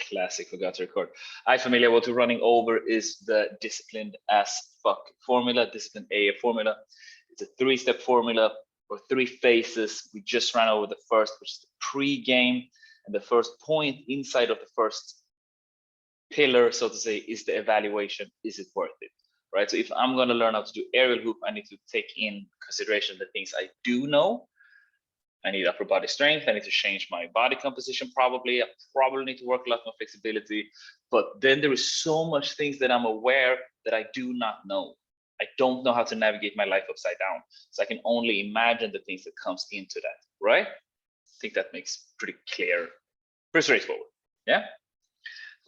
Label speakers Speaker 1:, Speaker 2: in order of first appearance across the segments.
Speaker 1: Classic, forgot to record. I'm familiar. What we're running over is the disciplined as fuck formula, disciplined AF formula. It's a 3-step formula or 3 phases. We just ran over the first, which is the pre-game, and the first point inside of the first pillar, so to say, is the evaluation. Is it worth it? Right. So if I'm going to learn how to do aerial hoop, I need to take in consideration the things I do know. I need upper body strength. I need to change my body composition. Probably, I probably need to work a lot more flexibility. But then there is so much things that I'm aware that I do not know. I don't know how to navigate my life upside down. So I can only imagine the things that comes into that, right? I think that makes pretty clear, pretty straightforward. Yeah.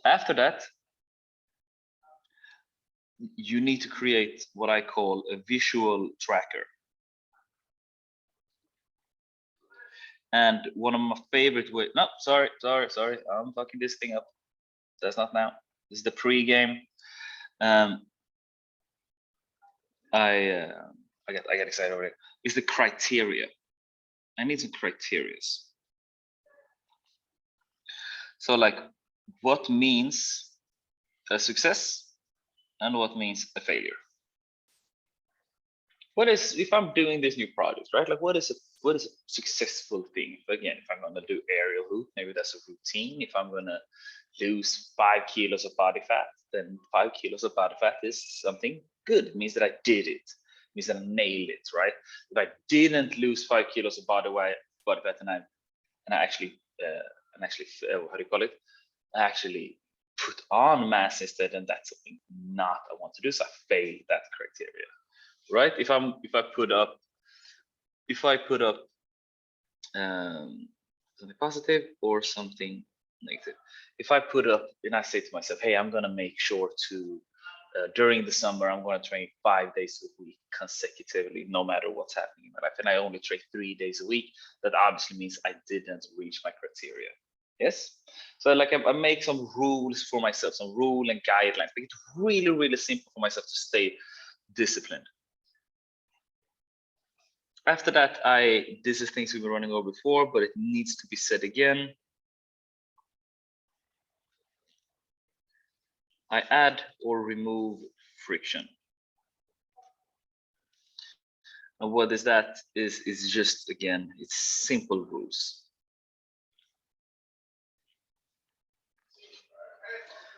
Speaker 1: After that, you need to create what I call a visual tracker. And one of my favorite ways, no, sorry, I'm fucking this thing up. That's not now. This is the pre-game. I get excited over it. Is the criteria. I need some criterias. So like, what means a success and what means a failure? What is, if I'm doing this new project, right? Like, what is a successful thing? Again, if I'm gonna do aerial hoop, maybe that's a routine. If I'm gonna lose 5 kilos of body fat, then 5 kilos of body fat is something good. It means that I did it. It means that I nailed it, right? If I didn't lose 5 kilos of body fat and I actually how do you call it? I actually put on mass instead, and that's something not I want to do. So I failed that criteria, right? If I put up something positive or something negative. If I put up and I say to myself, hey, I'm gonna make sure to during the summer, I'm gonna train 5 days a week consecutively, no matter what's happening in my life, and I only train 3 days a week, that obviously means I didn't reach my criteria. Yes. So like I make some rules for myself, some rule and guidelines, make it really, really simple for myself to stay disciplined. After that, this is things we were running over before, but it needs to be said again. I add or remove friction. And what is that? Is just, again, it's simple rules.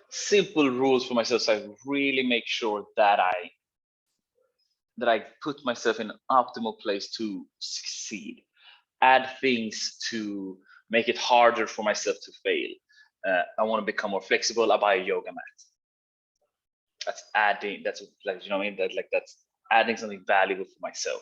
Speaker 1: Simple rules for myself, so I really make sure that I put myself in an optimal place to succeed. Add things to make it harder for myself to fail. I want to become more flexible. I buy a yoga mat. That's adding. That's like, you know what I mean. That's adding something valuable for myself.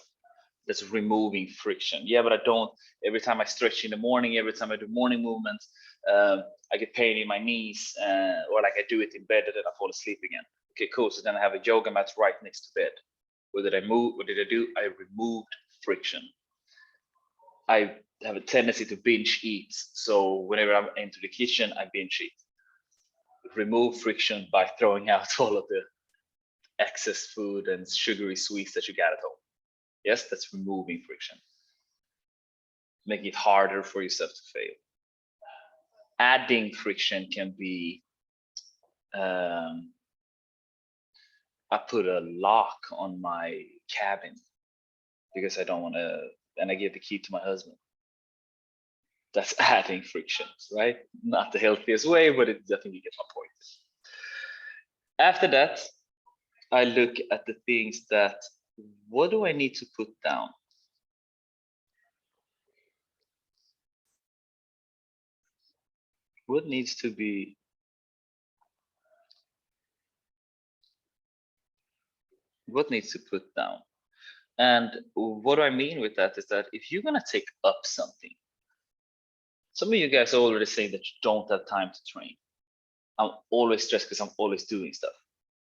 Speaker 1: That's removing friction. Yeah, but I don't. Every time I stretch in the morning, every time I do morning movements, I get pain in my knees, or like I do it in bed and then I fall asleep again. Okay, cool. So then I have a yoga mat right next to bed. What did I move? What did I do? I removed friction. I have a tendency to binge eat. So whenever I'm into the kitchen, I binge eat. Remove friction by throwing out all of the excess food and sugary sweets that you got at home. Yes, that's removing friction. Making it harder for yourself to fail. Adding friction can be, I put a lock on my cabin because I don't want to, and I give the key to my husband. That's adding frictions, right? Not the healthiest way, but I think you get my point. After that, I look at the things that, what do I need to put down? What needs to be, what needs to put down? And what do I mean with that is that if you're gonna take up something, some of you guys are already saying that you don't have time to train. I'm always stressed because I'm always doing stuff.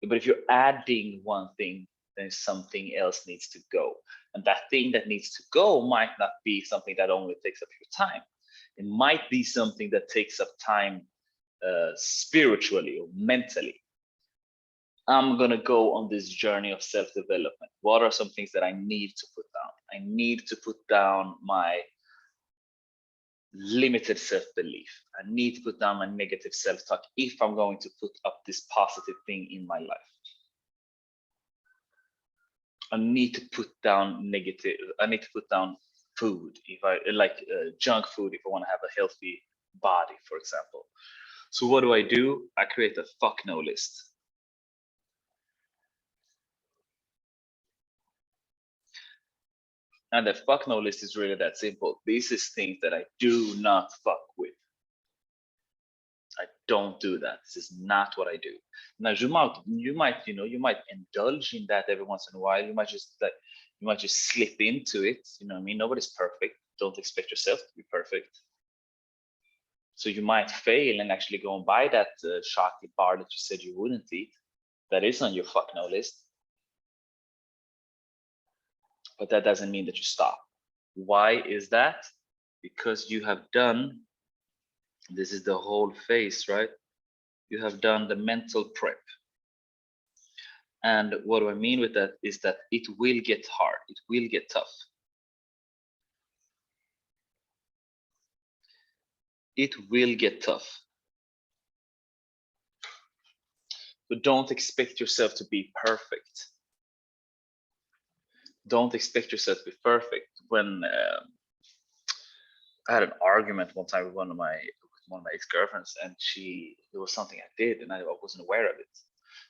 Speaker 1: But if you're adding one thing, then something else needs to go. And that thing that needs to go might not be something that only takes up your time. It might be something that takes up time spiritually or mentally. I'm gonna go on this journey of self-development. What are some things that I need to put down? I need to put down my limited self-belief. I need to put down my negative self-talk if I'm going to put up this positive thing in my life. I need to put down negative, I need to put down food, if I like junk food, if I want to have a healthy body, for example. So what do? I create a fuck no list. And the fuck no list is really that simple. This is things that I do not fuck with. I don't do that. This is not what I do. Now you might indulge in that every once in a while. You might just slip into it. You know what I mean? Nobody's perfect. Don't expect yourself to be perfect. So you might fail and actually go and buy that chocolate bar that you said you wouldn't eat. That is on your fuck no list. But that doesn't mean that you stop. Why is that? Because you have done, this is the whole phase, right? You have done the mental prep. And what do I mean with that is that it will get hard. It will get tough. It will get tough. So don't expect yourself to be perfect. Don't expect yourself to be perfect. When I had an argument one time with one of my ex-girlfriends, and it was something I did and I wasn't aware of it.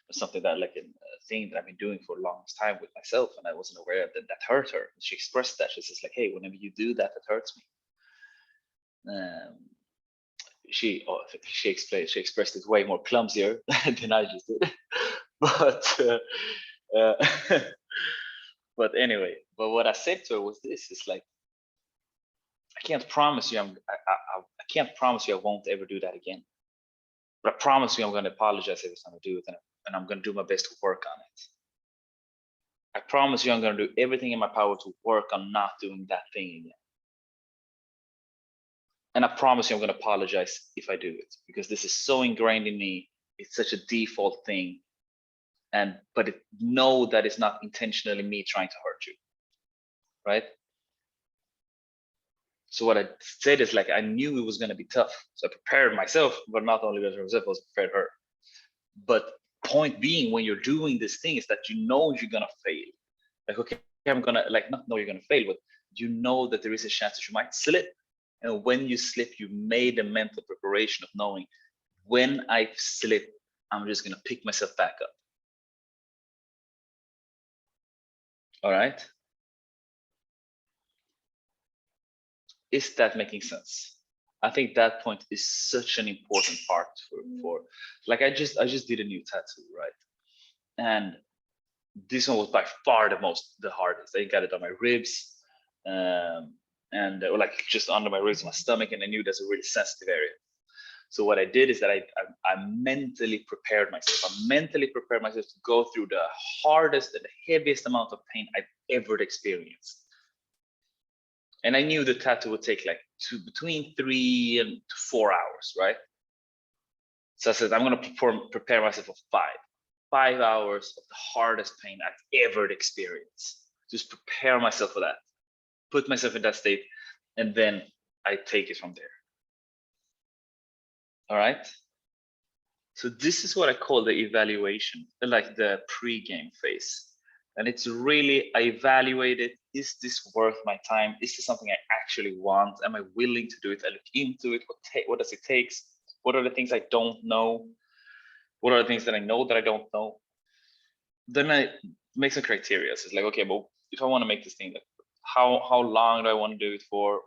Speaker 1: It's something that like a thing that I've been doing for a long time with myself, and I wasn't aware of that hurt her. She expressed that. She says like, hey, whenever you do that, it hurts me. She expressed it way more clumsier than I just did. But anyway, but what I said to her was this: it's like, I can't promise you I can't promise you I won't ever do that again. But I promise you I'm going to apologize every time I do it, and I'm going to do my best to work on it. I promise you I'm going to do everything in my power to work on not doing that thing again. And I promise you I'm going to apologize if I do it, because this is so ingrained in me. It's such a default thing. But know that it's not intentionally me trying to hurt you, right? So what I said is like, I knew it was going to be tough. So I prepared myself, but not only myself, I was prepared her. But point being, when you're doing this thing, is that you know you're going to fail. Like, okay, I'm going to not know you're going to fail, but you know that there is a chance that you might slip. And when you slip, you made a mental preparation of knowing, when I slip, I'm just going to pick myself back up. All right. Is that making sense? I think that point is such an important part for like, I just did a new tattoo, right? And this one was by far the hardest. I got it on my ribs, and like just under my ribs, my stomach, and I knew that's a really sensitive area. So what I did is that I mentally prepared myself. I mentally prepared myself to go through the hardest and the heaviest amount of pain I've ever experienced. And I knew the tattoo would take like between 3 and 4 hours, right? So I said, I'm going to prepare myself for 5 hours of the hardest pain I've ever experienced. Just prepare myself for that, put myself in that state, and then I take it from there. All right. So this is what I call the evaluation, like the pre-game phase. And it's really, I evaluate it. Is this worth my time? Is this something I actually want? Am I willing to do it? I look into it. What does it take? What are the things I don't know? What are the things that I know that I don't know? Then I make some criteria. So it's like, okay, well, if I want to make this thing, how long do I want to do it for?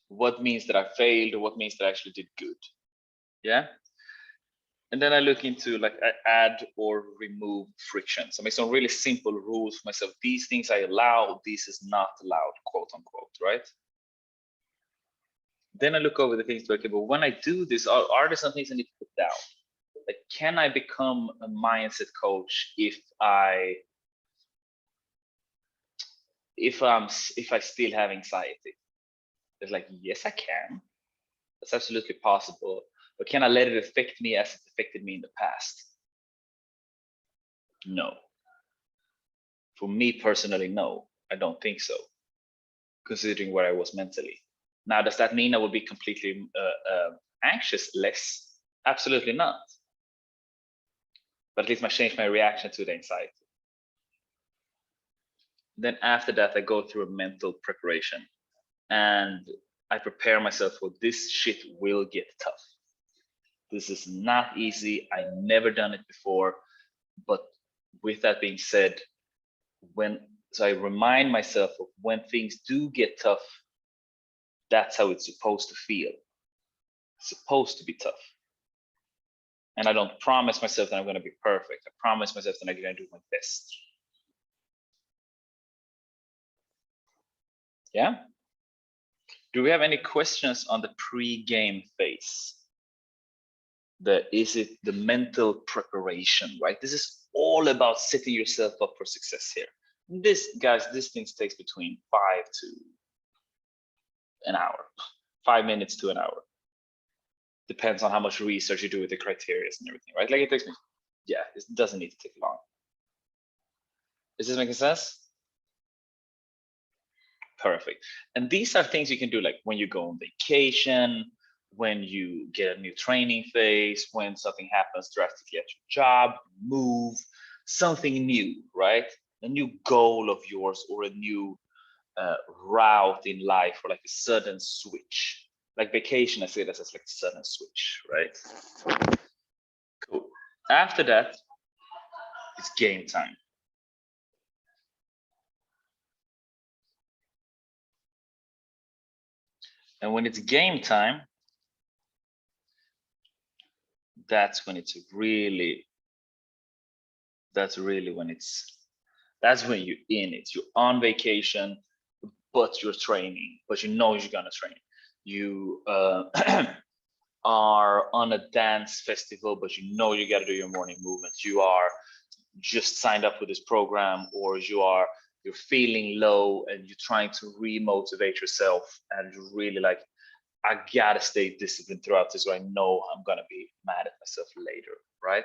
Speaker 1: What means that I failed, or what means that I actually did good? Yeah. And then I look into like, I add or remove frictions. I make some really simple rules for myself. These things I allow, this is not allowed, quote unquote, right? Then I look over the things to, okay, but when I do this, are there some things I need to put down? Like, can I become a mindset coach if I still have anxiety? It's like, yes, I can. That's absolutely possible. But can I let it affect me as it affected me in the past? No. For me personally, no, I don't think so, considering where I was mentally. Now, does that mean I will be completely anxious less? Absolutely not. But at least I change my reaction to the anxiety. Then after that, I go through a mental preparation, and I prepare myself for this shit will get tough. This is not easy. I never done it before. But with that being said, so I remind myself of when things do get tough, that's how it's supposed to feel. It's supposed to be tough. And I don't promise myself that I'm going to be perfect. I promise myself that I'm going to do my best. Yeah. Do we have any questions on the pre-game phase? Is it the mental preparation, right? This is all about setting yourself up for success here. This, guys, this thing takes between 5 to an hour, 5 minutes to an hour. Depends on how much research you do with the criteria and everything, right? Like it takes me, yeah, it doesn't need to take long. Is this making sense? Perfect. And these are things you can do like when you go on vacation, when you get a new training phase, when something happens drastically at your job, move, something new, right? A new goal of yours or a new route in life, or like a sudden switch. Like vacation, I say that as like sudden switch, right? Cool. After that, it's game time. And when it's game time, that's when it's really, that's when you're in it. You're on vacation, but you're training, but you know you're gonna train. You are on a dance festival, but you know you gotta do your morning movements. You are just signed up with this program, or you're feeling low and you're trying to re-motivate yourself, and you're really like, I gotta stay disciplined throughout this, or I know I'm gonna be mad at myself later, right?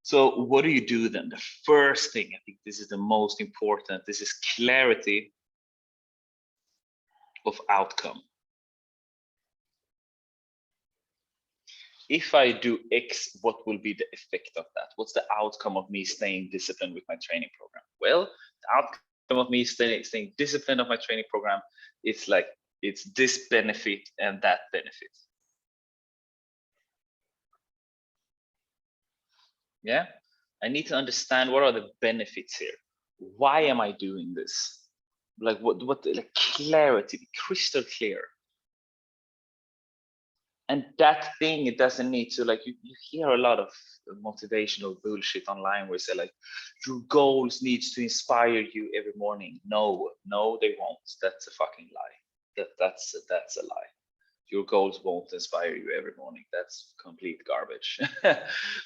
Speaker 1: So what do you do then? The first thing, I think this is the most important, this is clarity of outcome. If I do X, what will be the effect of that? What's the outcome of me staying disciplined with my training program? Well, the outcome of me staying disciplined of my training program, it's like, it's this benefit and that benefit. Yeah, I need to understand what are the benefits here. Why am I doing this? Like what like clarity, be crystal clear. And that thing, it doesn't need to, like, you hear a lot of motivational bullshit online where say like, your goals needs to inspire you every morning. No, they won't. That's a fucking lie. That's a lie. Your goals won't inspire you every morning. That's complete garbage.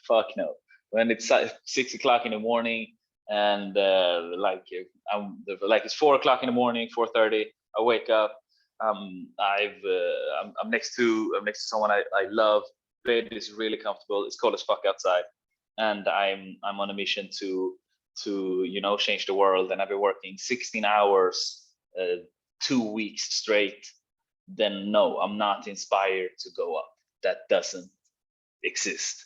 Speaker 1: Fuck no. When it's 6 o'clock in the morning and like it's 4 o'clock in the morning, 4:30, I wake up. I'm next to someone I love. Bed is really comfortable. It's cold as fuck outside, and I'm on a mission to change the world. And I've been working 16 hours, 2 weeks straight. Then no, I'm not inspired to go up. That doesn't exist.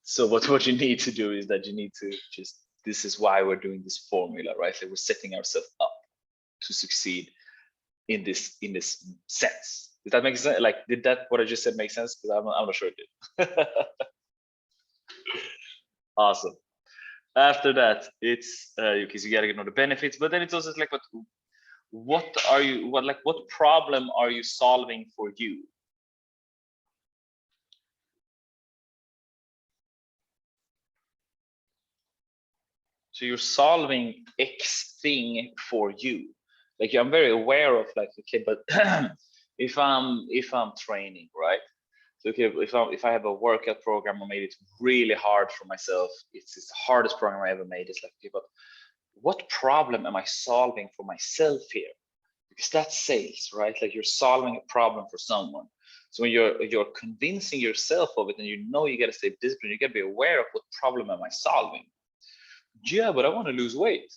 Speaker 1: So what you need to do is that you need to just, this is why we're doing this formula, right? So we're setting ourselves up to succeed in this sense. Did that make sense? Like, did that, what I just said, make sense? Because I'm not sure it did. Awesome. After that, it's because you gotta get know the benefits, but then it's also like, what problem are you solving for you? So you're solving X thing for you. Like, I'm very aware of like, okay, but if I'm training, right? So okay, if I have a workout program, I made it really hard for myself. It's the hardest program I ever made. It's like, okay, but what problem am I solving for myself here? Because that's sales, right? Like, you're solving a problem for someone. So when you're convincing yourself of it, and you gotta stay disciplined, you gotta be aware of what problem am I solving. Yeah, but I want to lose weight.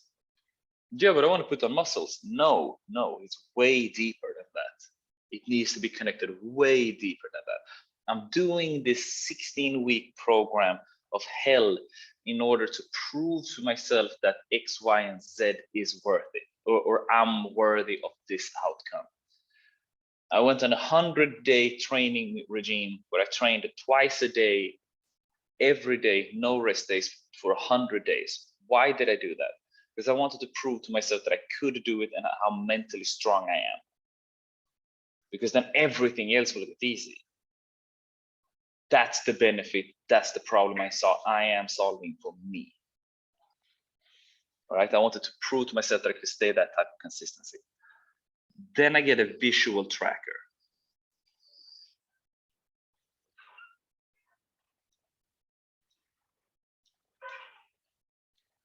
Speaker 1: Yeah, but I want to put on muscles. No, it's way deeper than that. It needs to be connected way deeper than that. I'm doing this 16-week program of hell in order to prove to myself that X, Y, and Z is worth it, or I'm worthy of this outcome. I went on a 100-day training regime where I trained twice a day, every day, no rest days for 100 days. Why did I do that? Because I wanted to prove to myself that I could do it and how mentally strong I am. Because then everything else will get easy. That's the benefit. That's the problem I am solving for me. All right. I wanted to prove to myself that I could stay that type of consistency. Then I get a visual tracker.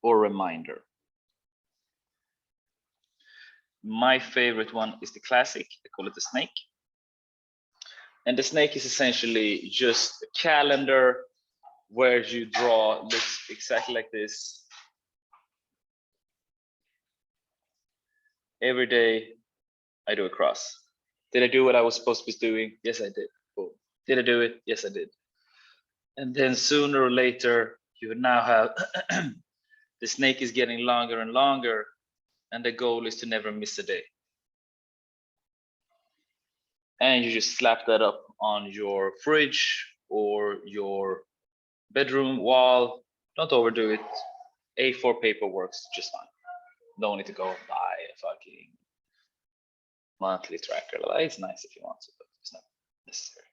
Speaker 1: Or reminder. My favorite one is the classic. I call it the snake. And the snake is essentially just a calendar where you draw, looks exactly like this. Every day I do a cross. Did I do what I was supposed to be doing? Yes, I did. Cool. Did I do it? Yes, I did. And then sooner or later, you now have the snake is getting longer and longer, and the goal is to never miss a day. And you just slap that up on your fridge or your bedroom wall. Don't overdo it. A4 paper works just fine. Don't need to go and buy a fucking monthly tracker. It's nice if you want to, but it's not necessary.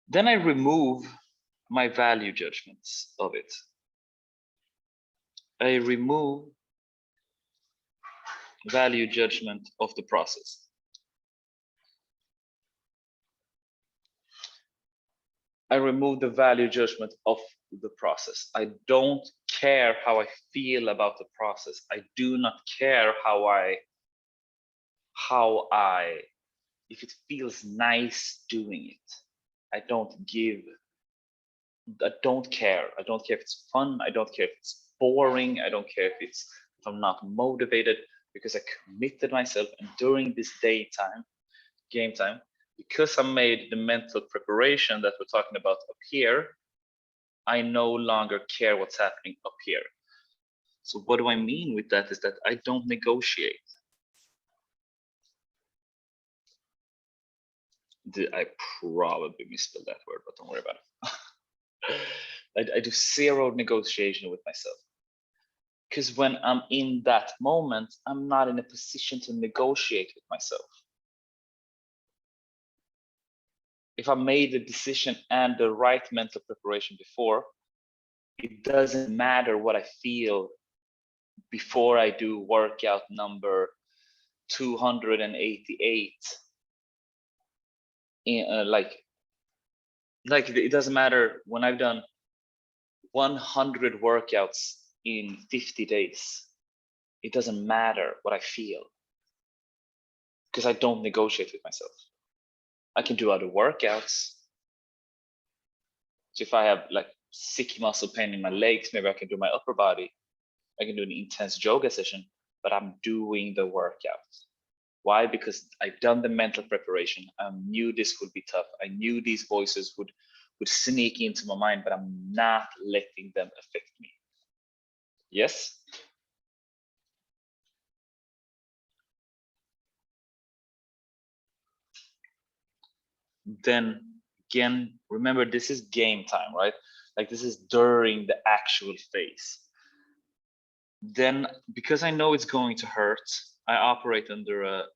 Speaker 1: Then I remove my value judgments of it. I remove value judgment of the process. I remove the value judgment of the process. I don't care how I feel about the process. I do not care if it feels nice doing it. I don't care. I don't care if it's fun. I don't care if it's boring. I don't care if I'm not motivated, because I committed myself. And during this game time, because I made the mental preparation that we're talking about up here, I no longer care what's happening up here. So what do I mean with that is that I don't negotiate. I probably misspelled that word, but don't worry about it. I do zero negotiation with myself. Because when I'm in that moment, I'm not in a position to negotiate with myself. If I made the decision and the right mental preparation before, it doesn't matter what I feel before I do workout number 288. Like it doesn't matter when I've done 100 workouts in 50 days. It doesn't matter what I feel, because I don't negotiate with myself. I can do other workouts. So if I have like sick muscle pain in my legs, maybe I can do my upper body. I can do an intense yoga session, but I'm doing the workout. Why? Because I've done the mental preparation. I knew this would be tough. I knew these voices would sneak into my mind, but I'm not letting them affect me. Yes? Then again, remember, this is game time, right? Like this is during the actual phase. Then, because I know it's going to hurt, I operate under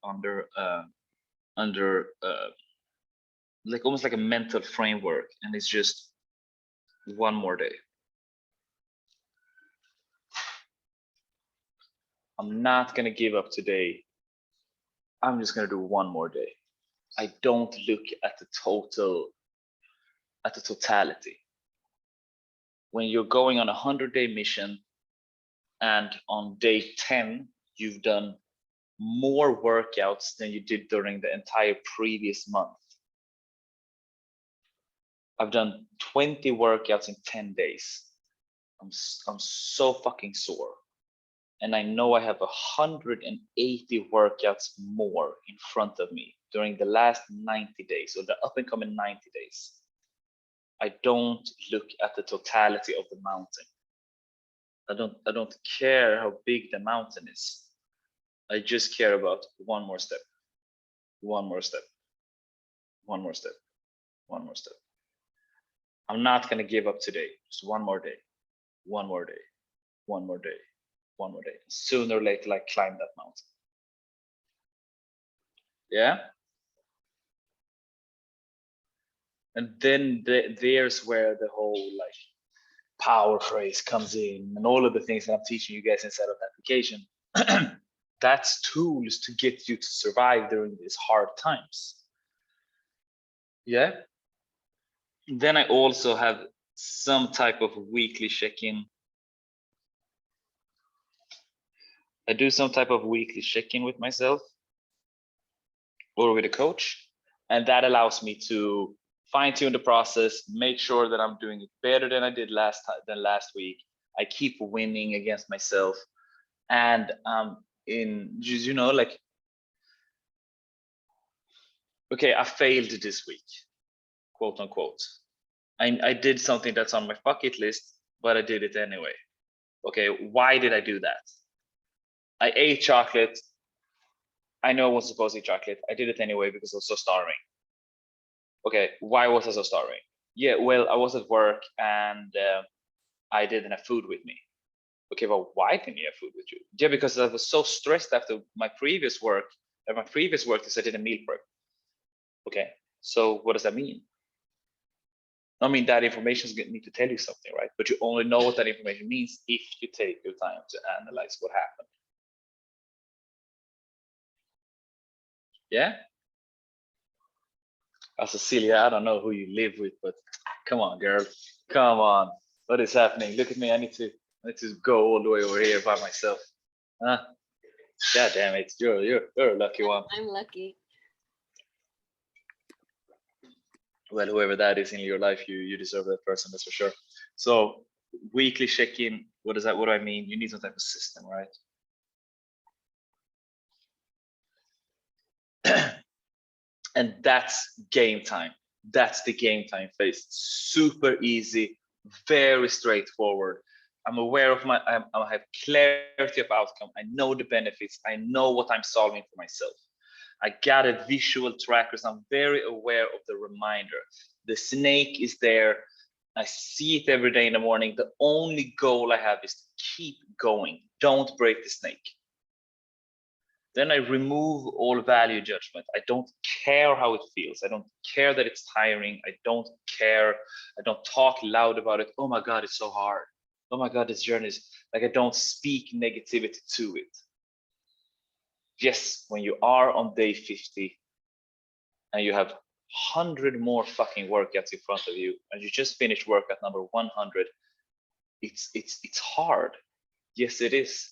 Speaker 1: like almost like a mental framework, and it's just one more day. I'm not gonna give up today. I'm just gonna do one more day. I don't look at the totality. When you're going on a 100-day mission, and on day 10, you've done more workouts than you did during the entire previous month. I've done 20 workouts in 10 days. I'm so fucking sore. and I know I have 180 workouts more in front of me during the last 90 days or the up and coming 90 days, I don't look at the totality of the mountain. I don't care how big the mountain is. I just care about one more step, one more step, one more step, one more step. I'm not gonna give up today. Just one more day, one more day, one more day, one more day. Sooner or later, I climb that mountain. Yeah. And then there's where the whole like power phrase comes in, and all of the things that I'm teaching you guys inside of the application. That's tools to get you to survive during these hard times. Yeah. Then I also have some type of weekly check-in. I do some type of weekly check-in with myself or with a coach, and that allows me to fine-tune the process, make sure that I'm doing it better than I did last week. I keep winning against myself, and in just, you know, like, okay, I failed this week, quote unquote. I did something that's on my bucket list, but I did it anyway. Okay, why did I do that? I ate chocolate. I know I wasn't supposed to eat chocolate. I did it anyway because I was so starving. Okay, why was I so starving? Yeah, well, I was at work and I didn't have food with me. Okay, well, why didn't you have food with you? Yeah, because I was so stressed after my previous work. At my previous work, is I did a meal prep. Okay, so what does that mean? I mean, that information is going to need to tell you something, right? But you only know what that information means if you take your time to analyze what happened. Yeah. Cecilia, I don't know who you live with, but come on, girl, come on. What is happening? Look at me. I need to go all the way over here by myself. Huh? God damn it! You're a lucky one.
Speaker 2: I'm lucky.
Speaker 1: Well, whoever that is in your life, you deserve that person, that's for sure. So weekly check-in. What does that? What do I mean? You need some type of system, right? And that's game time. That's the game time phase. Super easy, very straightforward. I'm aware of I have clarity of outcome. I know the benefits. I know what I'm solving for myself. I got a visual tracker, so I'm very aware of the reminder. The snake is there. I see it every day in the morning. The only goal I have is to keep going. Don't break the snake. Then I remove all value judgment. I don't care how it feels. I don't care that it's tiring. I don't care. I don't talk loud about it. Oh my God, it's so hard. Oh my God, this journey is like, I don't speak negativity to it. Yes, when you are on day 50 and you have 100 more fucking workouts in front of you and you just finished workout number 100, it's hard. Yes, it is.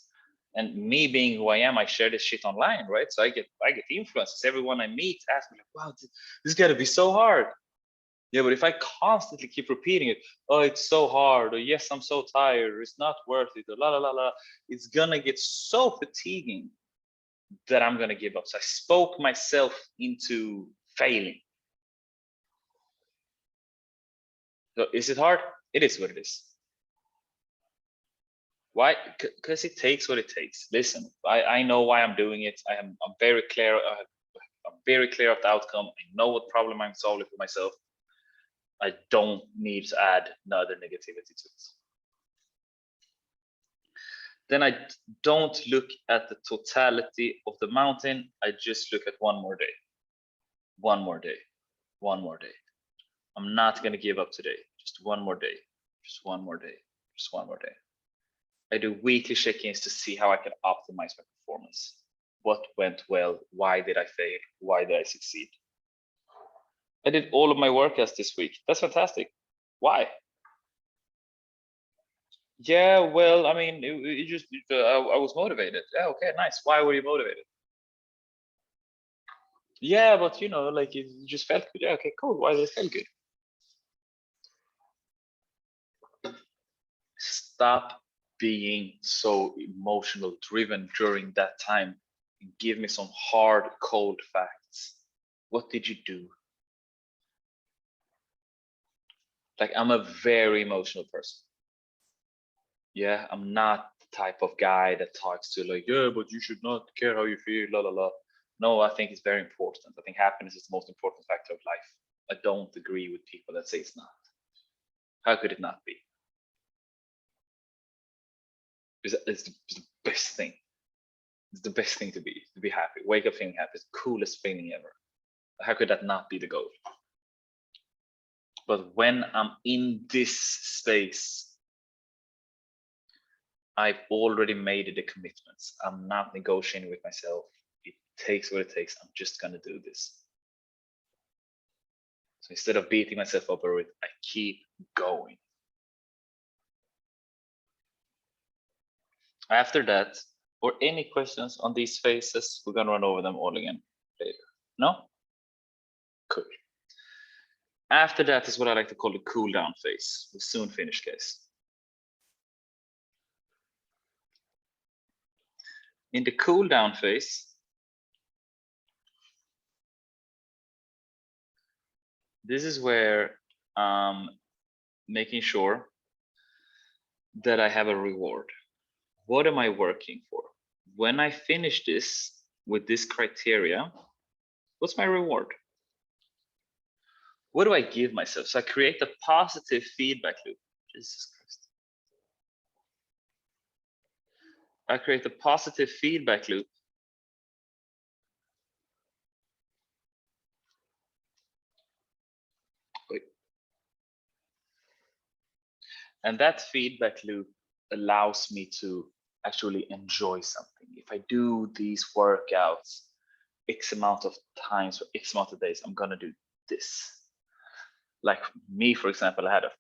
Speaker 1: And me being who I am, I share this shit online, right? So I get influences. Everyone I meet asks me, like, wow, this got to be so hard. Yeah, but if I constantly keep repeating it, oh, it's so hard, or yes, I'm so tired, or it's not worth it, or la la la la, it's gonna get so fatiguing that I'm gonna give up. So I spoke myself into failing. So is it hard? It is what it is. Why? Because it takes what it takes. Listen, I know why I'm doing it. I'm very clear. I'm very clear of the outcome. I know what problem I'm solving for myself. I don't need to add another negativity to it. Then I don't look at the totality of the mountain. I just look at one more day, one more day, one more day. I'm not going to give up today. Just one more day, just one more day, just one more day. I do weekly check-ins to see how I can optimize my performance. What went well? Why did I fail? Why did I succeed? I did all of my workouts this week. That's fantastic. Why? Yeah, well, I mean, it just I was motivated. Yeah, okay, nice. Why were you motivated? Yeah, but you know, like it just felt good. Yeah, okay, cool. Why did it feel good? Stop being so emotional driven during that time. Give me some hard, cold facts. What did you do? Like, I'm a very emotional person. Yeah, I'm not the type of guy that talks to like, yeah, but you should not care how you feel, la la la. No, I think it's very important. I think happiness is the most important factor of life. I don't agree with people that say it's not. How could it not be? It's the best thing. It's the best thing to be happy. Wake up feeling happy. It's the coolest feeling ever. How could that not be the goal? But when I'm in this space, I've already made the commitments. I'm not negotiating with myself. It takes what it takes. I'm just gonna do this. So instead of beating myself up over it, I keep going. After that, or any questions on these phases, we're gonna run over them all again later. No? Cool. After that is what I like to call the cool down phase. We'll soon finish, guys. In the cool down phase, this is where I'm making sure that I have a reward. What am I working for? When I finish this with this criteria, what's my reward? What do I give myself? So I create a positive feedback loop. Jesus Christ. I create a positive feedback loop. Wait. And that feedback loop allows me to actually enjoy something. If I do these workouts X amount of times for X amount of days, I'm gonna do this. Like me, for example, I had a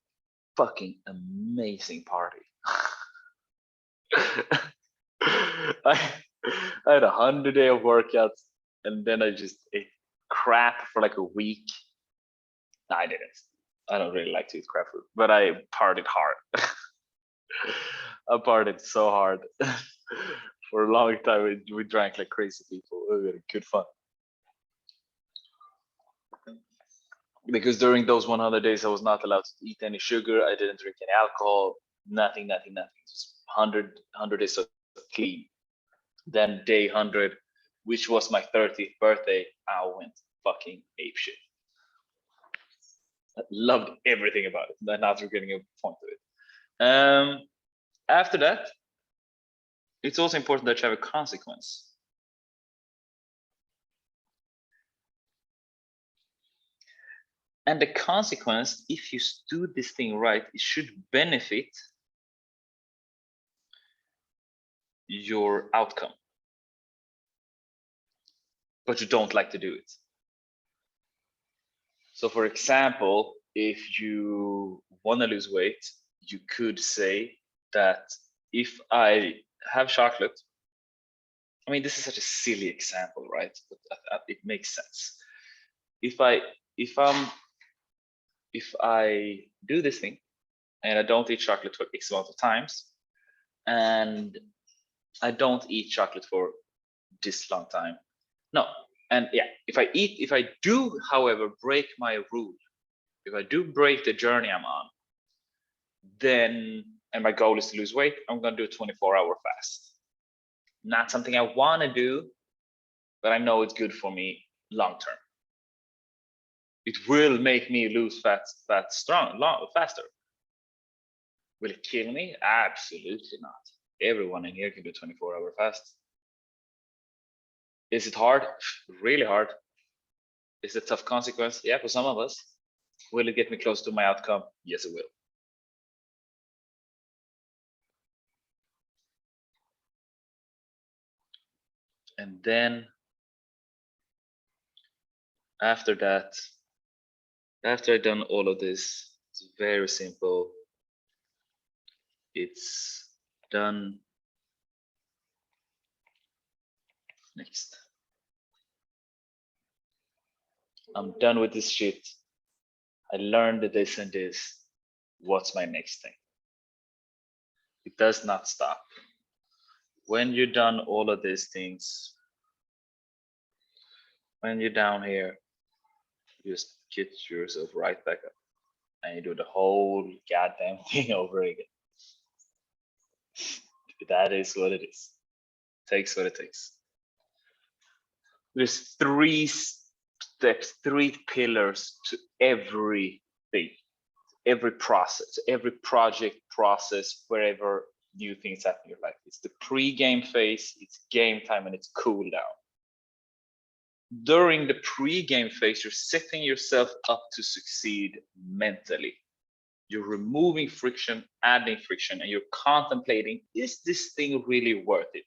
Speaker 1: fucking amazing party. I had 100 days of workouts, and then I just ate crap for like a week. No, I didn't. I don't really like to eat crap food, but I partied hard. I partied so hard for a long time. We drank like crazy people. We had good fun. Because during those 100 days, I was not allowed to eat any sugar. I didn't drink any alcohol. Nothing. Just 100 days of clean. Then day 100, which was my 30th birthday, I went fucking apeshit. I loved everything about it. I'm not getting a point of it. After that, it's also important that you have a consequence. And the consequence, if you do this thing right, it should benefit your outcome. But you don't like to do it. So for example, if you want to lose weight, you could say that if I have chocolate, I mean, this is such a silly example, right? But it makes sense. If I do this thing and I don't eat chocolate for X amount of times, and I don't eat chocolate for this long time. No, and yeah, if I do, however, break my rule, if I do break the journey I'm on, then, and my goal is to lose weight, I'm gonna do a 24-hour fast. Not something I wanna do, but I know it's good for me long term. It will make me lose fat faster. Will it kill me? Absolutely not. Everyone in here can do 24-hour fast. Is it hard? Really hard. Is it a tough consequence? Yeah, for some of us. Will it get me close to my outcome? Yes, it will. And then after that, after I've done all of this, it's very simple. It's done. Next. I'm done with this shit. I learned this and this. What's my next thing? It does not stop. When you're done all of these things, when you're down here, you just get yourself right back up and you do the whole goddamn thing over again. That is what it is. Takes what it takes. There's 3 steps, 3 pillars to everything, every process, every project process, wherever new things happen in your life. It's the pre-game phase, it's game time, and it's cool down. During the pre-game phase, you're setting yourself up to succeed mentally. You're removing friction, adding friction, and you're contemplating, is this thing really worth it?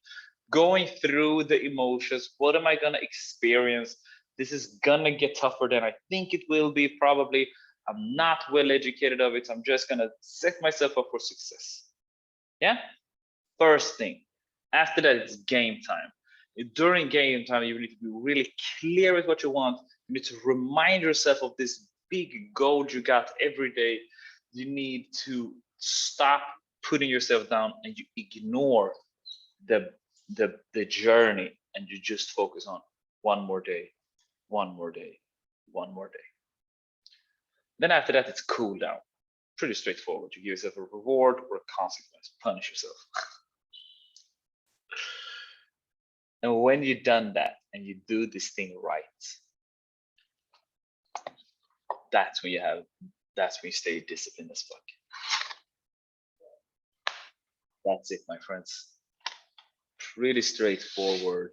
Speaker 1: Going through the emotions, what am I gonna experience? This is gonna get tougher than I think it will be, probably. I'm not well educated of it, so I'm just gonna set myself up for success. Yeah, first thing. After that, it's game time. During game time, you need to be really clear with what you want. You need to remind yourself of this big goal you got every day. You need to stop putting yourself down and you ignore the journey, and you just focus on one more day, one more day, one more day. Then after that, it's cool down. Pretty straightforward. You give yourself a reward or a consequence. Punish yourself. And when you've done that and you do this thing right, that's when you stay disciplined as fuck. That's it, my friends. Pretty straightforward.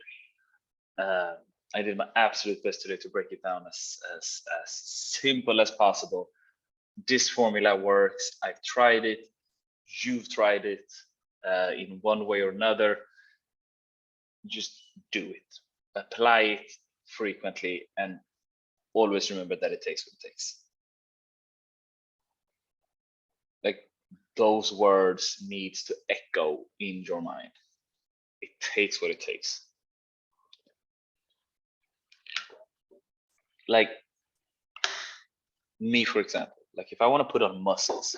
Speaker 1: I did my absolute best today to break it down as simple as possible. This formula works. I've tried it. You've tried it in one way or another. Just do it. Apply it frequently, and always remember that it takes what it takes. Like, those words needs to echo in your mind. It takes what it takes. Like me, for example, like if I want to put on muscles,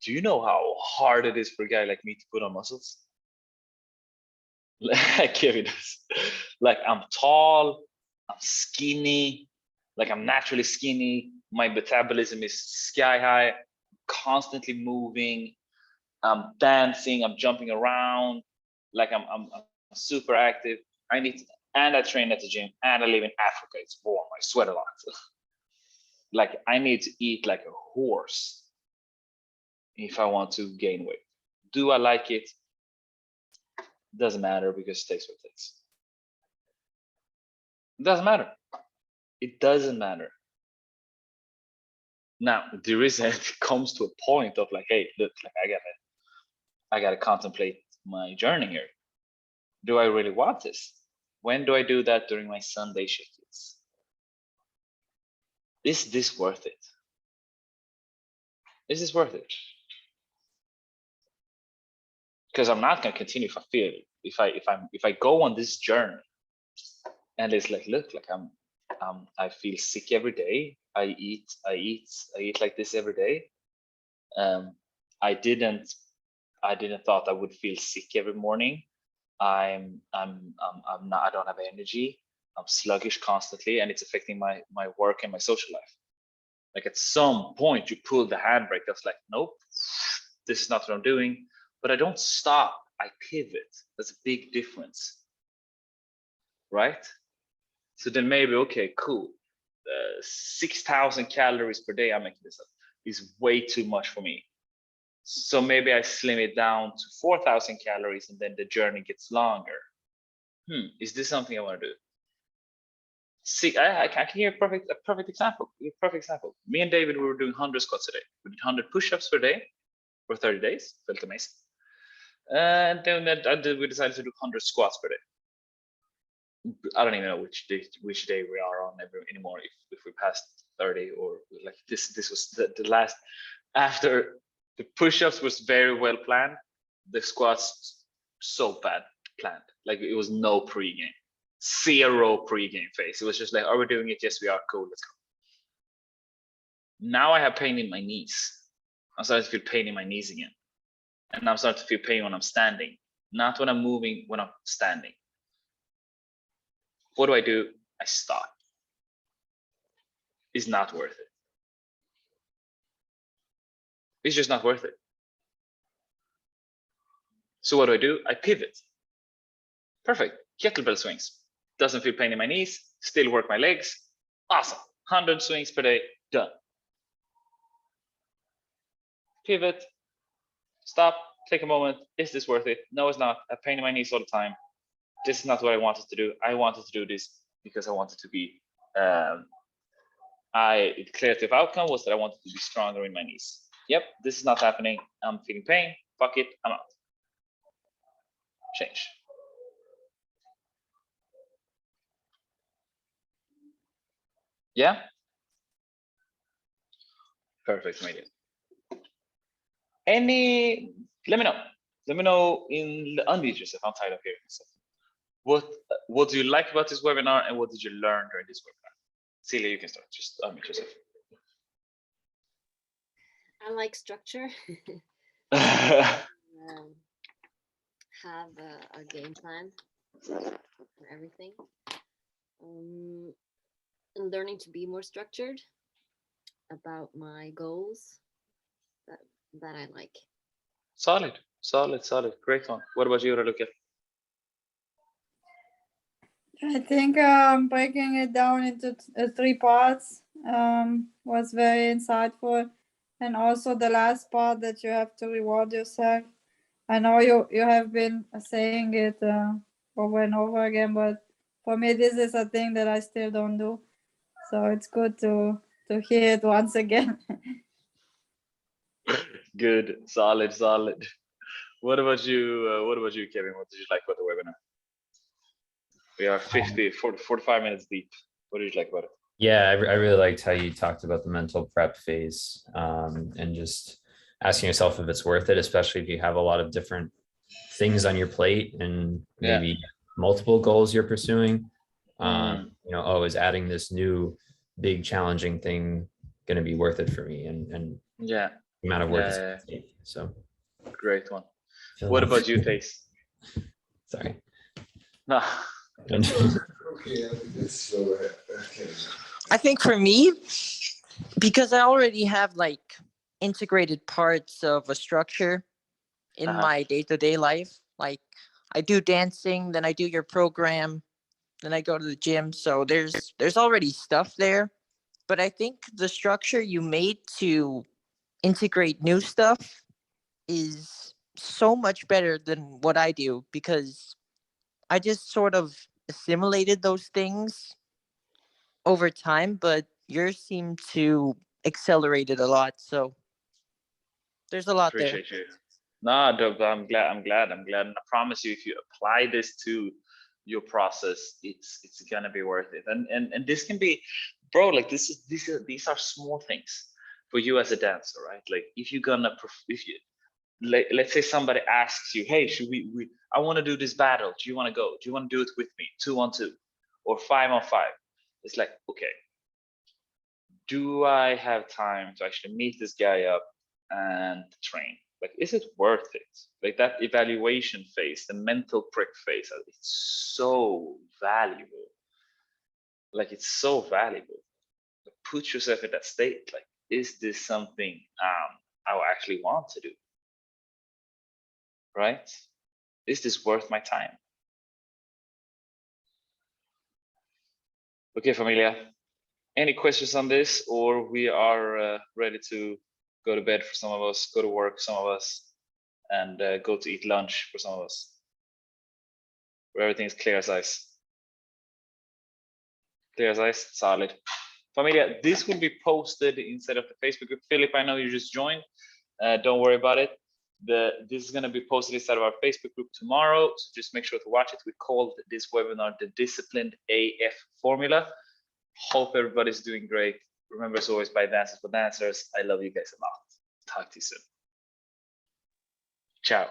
Speaker 1: do you know how hard it is for a guy like me to put on muscles? Like, like I'm tall, I'm skinny, like I'm naturally skinny. My metabolism is sky high, constantly moving. I'm dancing, I'm jumping around, like I'm super active. And I train at the gym, and I live in Africa. It's warm. I sweat a lot. Like, I need to eat like a horse if I want to gain weight. Do I like it? Doesn't matter, because it takes what it takes. It doesn't matter. It doesn't matter. Now, there is it comes to a point of like, hey, look, like I gotta contemplate my journey here. Do I really want this? When do I do that? During my Sunday shifts. Is this worth it? Is this worth it? Because I'm not gonna continue if I feel it. If I go on this journey and it's like, look, like I feel sick every day. I eat like this every day. I didn't thought I would feel sick every morning. I'm not, I don't have energy. I'm sluggish constantly, and it's affecting my work and my social life. Like, at some point you pull the handbrake. That's like, nope, this is not what I'm doing. But I don't stop, I pivot. That's a big difference, right? So then maybe, okay, cool. 6,000 calories per day, I'm making this up, is way too much for me. So maybe I slim it down to 4,000 calories, and then the journey gets longer. Is this something I want to do? See, I can hear a perfect example. Me and David, we were doing 100 squats a day. We did 100 push-ups per day for 30 days. Felt amazing. And then we decided to do 100 squats per day. I don't even know which day we are on anymore. If we passed 30, or like this was the last. After the push-ups was very well planned, the squats so bad planned. Like, it was no pre-game. Zero pre-game phase. It was just like, are we doing it? Yes, we are. Cool, let's go. Now I have pain in my knees. I'm starting to feel pain in my knees again. And I'm starting to feel pain when I'm standing, not when I'm moving, when I'm standing. What do? I stop. It's not worth it. It's just not worth it. So what do? I pivot. Perfect. Kettlebell swings. Doesn't feel pain in my knees. Still work my legs. Awesome. 100 swings per day. Done. Pivot. Stop. Take a moment. Is this worth it? No, it's not. I have pain in my knees all the time. This is not what I wanted to do. I wanted to do this because I wanted to be. The creative outcome was that I wanted to be stronger in my knees. Yep, this is not happening. I'm feeling pain. Fuck it. I'm out. Change. Yeah. Perfect, Media. Let me know. Let me know in the unmute yourself. I'm tired of hearing myself. What do you like about this webinar, and what did you learn during this webinar? Celia, you can start. Just unmute yourself.
Speaker 2: I like structure. Have a game plan for everything. And learning to be more structured about my goals that I like.
Speaker 1: Solid. Great one. What about you, Raluca?
Speaker 3: I think breaking it down into 3 parts was very insightful, and also the last part that you have to reward yourself. I know you have been saying it over and over again, but for me this is a thing that I still don't do, so it's good to hear it once again.
Speaker 1: Good, solid. What about you? Kevin? What did you like about the webinar? We are 45 minutes deep. What did you like about it?
Speaker 4: Yeah, I really liked how you talked about the mental prep phase, and just asking yourself if it's worth it, especially if you have a lot of different things on your plate and maybe multiple goals you're pursuing. Is adding this new big challenging thing going to be worth it for me? And
Speaker 1: the
Speaker 4: amount of work it's going to take. So
Speaker 1: great one. What about you, Face?
Speaker 4: Sorry.
Speaker 1: No.
Speaker 5: I think for me, because I already have like integrated parts of a structure in my day-to-day life, like I do dancing, then I do your program, then I go to the gym. So there's already stuff there. But I think the structure you made to integrate new stuff is so much better than what I do, because I just sort of assimilated those things over time, but yours seem to accelerate it a lot. So there's a lot
Speaker 1: Appreciate there. You. No, Doug, I'm glad. And I promise you, if you apply this to your process, it's gonna be worth it. And this can be, bro, like these are small things for you as a dancer, right? Like if you're gonna, let's say somebody asks you, hey, should we I want to do this battle. Do you want to go? Do you want to do it with me? 2-on-2 or 5-on-5? It's like, okay, do I have time to actually meet this guy up and train? Like, is it worth it? Like that evaluation phase, the mental prick phase, it's so valuable. Like, it's so valuable. Put yourself in that state. Like, is this something I actually want to do? Right? Is this worth my time? Okay, familia. Any questions on this, or we are ready to go to bed for some of us, go to work some of us, and go to eat lunch for some of us, where everything is clear as ice. Clear as ice, solid. Familia, this will be posted inside of the Facebook group. Philip, I know you just joined. Don't worry about it. This is going to be posted inside of our Facebook group tomorrow, so just make sure to watch it. We called this webinar the Disciplined AF Formula. Hope everybody's doing great. Remember, as always, by Dancers for Dancers, I love you guys a lot. Talk to you soon. Ciao.